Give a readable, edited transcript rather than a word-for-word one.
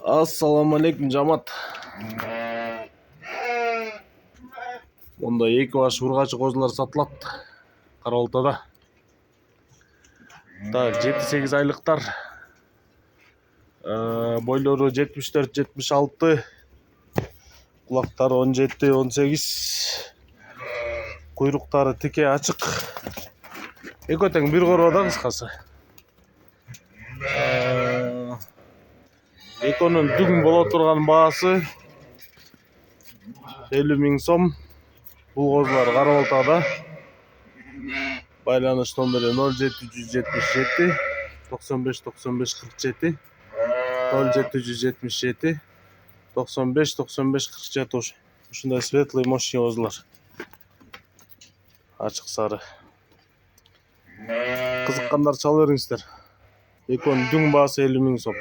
Assalamu alaikum жамат. Монда 2 баш ургачы козулар сатылат. Карабалтада. Так, 7-8 айлыктар. Бойлору 74-76. Кулактары 17-18. Куйруктары тике ачык. Экөө тең бир короодо кыскасы. Экөөнүн дүң боло турган баасы 50 000 сом. Бул козулар Карабалтада. Байланыш номери 0777 95 95 47 0777 95 95 47. Ушундай светлый мощный козулар. Ачык сары. Кызыккандар чала бериңиздер. Экөөнүн дүң баасы 50 000 сом.